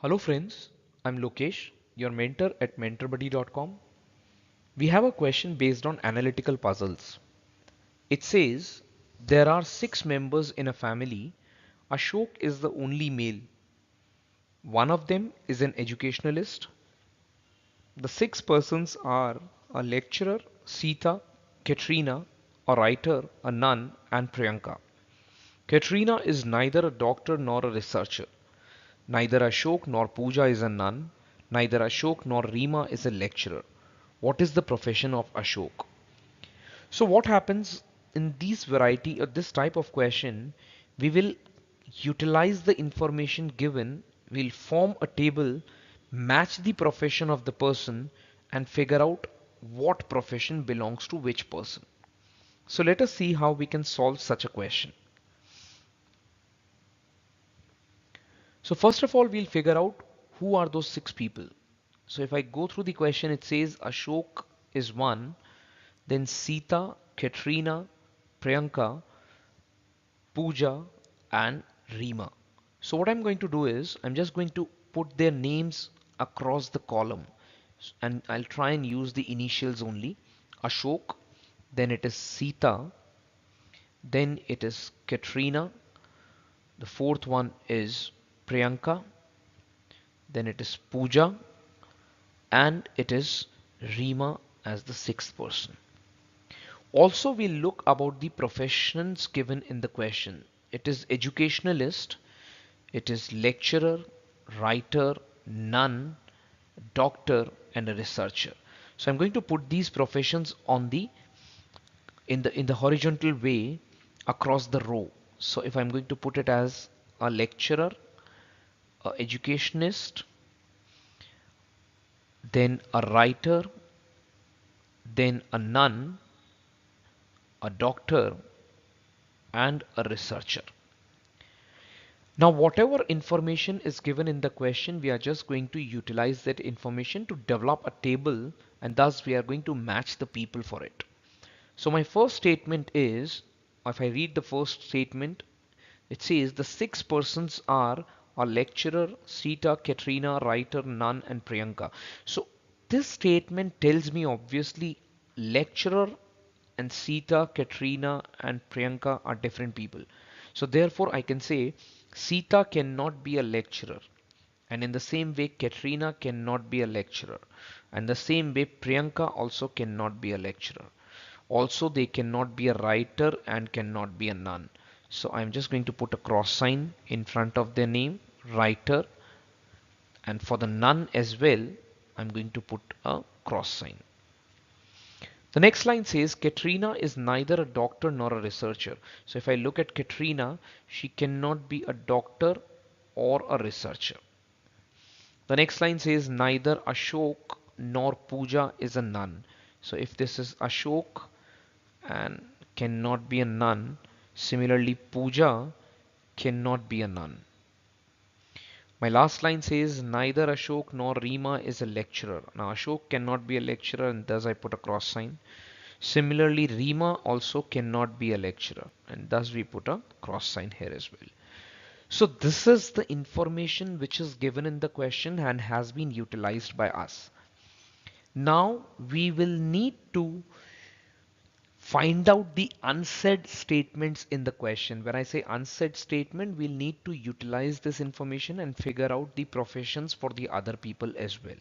Hello friends, I'm Lokesh, your mentor at mentorbuddy.com. We have a question based on analytical puzzles. It says there are 6 members in a family. Ashok is the only male. One of them is an educationalist. The 6 persons are a lecturer, Sita, Katrina, a writer, a nun, and Priyanka. Katrina is neither a doctor nor a researcher. Neither Ashok nor Pooja is a nun. Neither Ashok nor Reema is a lecturer. What is the profession of Ashok? So what happens in this variety or this type of question, we will utilize the information given, we'll form a table, match the profession of the person and figure out what profession belongs to which person. So let us see how we can solve such a question. So first of all, we'll figure out who are those 6 people. So if I go through the question, it says Ashok is one, then Sita, Katrina, Priyanka, Pooja, and Reema. So what I'm going to do is I'm just going to put their names across the column and I'll try and use the initials only. Ashok, then it is Sita, then it is Katrina, the fourth one is Priyanka, then it is Pooja, and it is Reema as the 6th person. Also, we'll look about the professions given in the question. It is educationalist, it is lecturer, writer, nun, doctor, and a researcher. So I'm going to put these professions on the in the horizontal way across the row. So if I'm going to put it as a lecturer, a educationist, then a writer, then a nun, a doctor, and a researcher. Now, whatever information is given in the question, we are just going to utilize that information to develop a table, and thus we are going to match the people for it. So my first statement is, if I read the first statement, it says the 6 persons are a lecturer, Sita, Katrina, writer, nun, and Priyanka. So this statement tells me obviously lecturer and Sita, Katrina, and Priyanka are different people. So therefore I can say Sita cannot be a lecturer. And in the same way, Katrina cannot be a lecturer. And the same way, Priyanka also cannot be a lecturer. Also, they cannot be a writer and cannot be a nun. So I'm just going to put a cross sign in front of their name, writer. And for the nun as well, I'm going to put a cross sign. The next line says Katrina is neither a doctor nor a researcher. So if I look at Katrina, she cannot be a doctor or a researcher. The next line says neither Ashok nor Pooja is a nun. So if this is Ashok and cannot be a nun, similarly Pooja cannot be a nun. My last line says neither Ashok nor Reema is a lecturer. Now Ashok cannot be a lecturer and thus I put a cross sign. Similarly, Reema also cannot be a lecturer and thus we put a cross sign here as well. So this is the information which is given in the question and has been utilized by us. Now we will need to find out the unsaid statements in the question. When I say unsaid statement, we'll need to utilize this information and figure out the professions for the other people as well.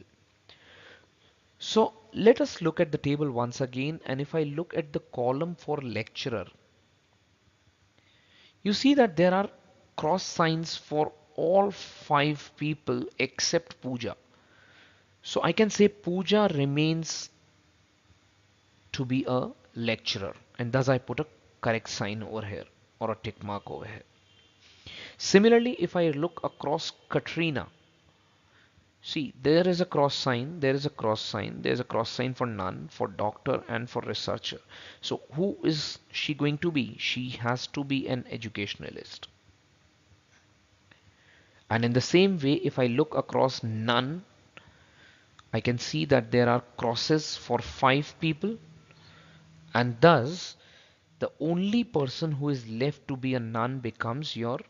So let us look at the table once again, and if I look at the column for lecturer, you see that there are cross signs for all 5 people except Pooja. So I can say Pooja remains to be a lecturer, and thus I put a correct sign over here or a tick mark over here. Similarly, if I look across Katrina, see there is a cross sign, there is a cross sign, there is a cross sign for nun, for doctor, and for researcher. So who is she going to be? She has to be an educationalist. And in the same way, if I look across nun, I can see that there are crosses for 5 people, and thus the only person who is left to be a nun becomes your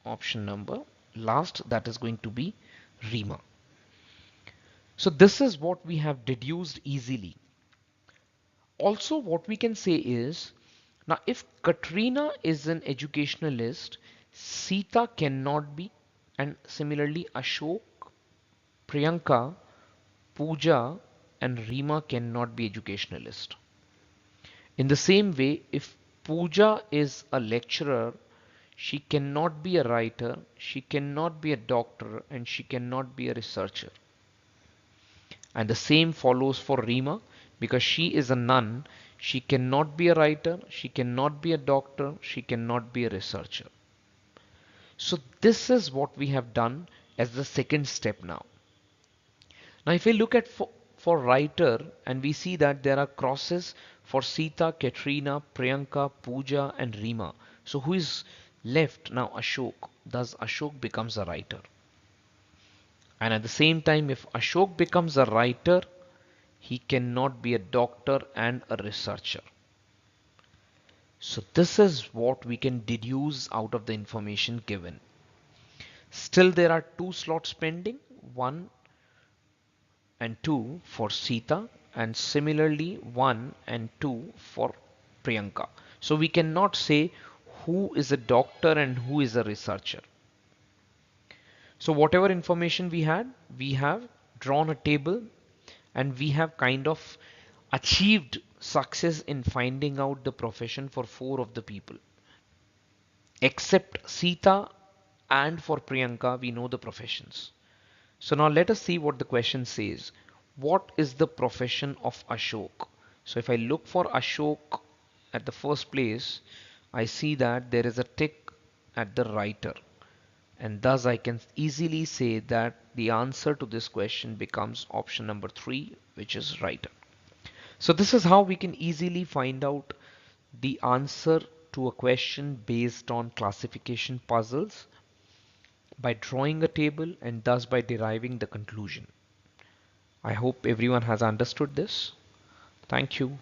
option number last that is going to be Rima. So this is what we have deduced easily. Also, what we can say is, now if Katrina is an educationalist, Sita cannot be, and similarly Ashok, Priyanka, Pooja and Rima cannot be educationalist. In the same way, if Pooja is a lecturer, she cannot be a writer, she cannot be a doctor, and she cannot be a researcher. And the same follows for Rima, because she is a nun, she cannot be a writer, she cannot be a doctor, she cannot be a researcher. So this is what we have done as the second step now. Now if we look at for writer, and we see that there are crosses for Sita, Katrina, Priyanka, Pooja and Rima. So who is left now? Ashok. Thus Ashok becomes a writer. And at the same time, if Ashok becomes a writer, he cannot be a doctor and a researcher. So this is what we can deduce out of the information given. Still there are two slots pending, 1 and 2 for Sita, and similarly 1 and 2 for Priyanka. So we cannot say who is a doctor and who is a researcher. So whatever information we had, we have drawn a table and we have kind of achieved success in finding out the profession for 4 of the people. Except Sita and for Priyanka, we know the professions. So now let us see what the question says. What is the profession of Ashok? So if I look for Ashok at the first place, I see that there is a tick at the writer. And thus I can easily say that the answer to this question becomes option number 3, which is writer. So this is how we can easily find out the answer to a question based on classification puzzles, by drawing a table and thus by deriving the conclusion. I hope everyone has understood this. Thank you.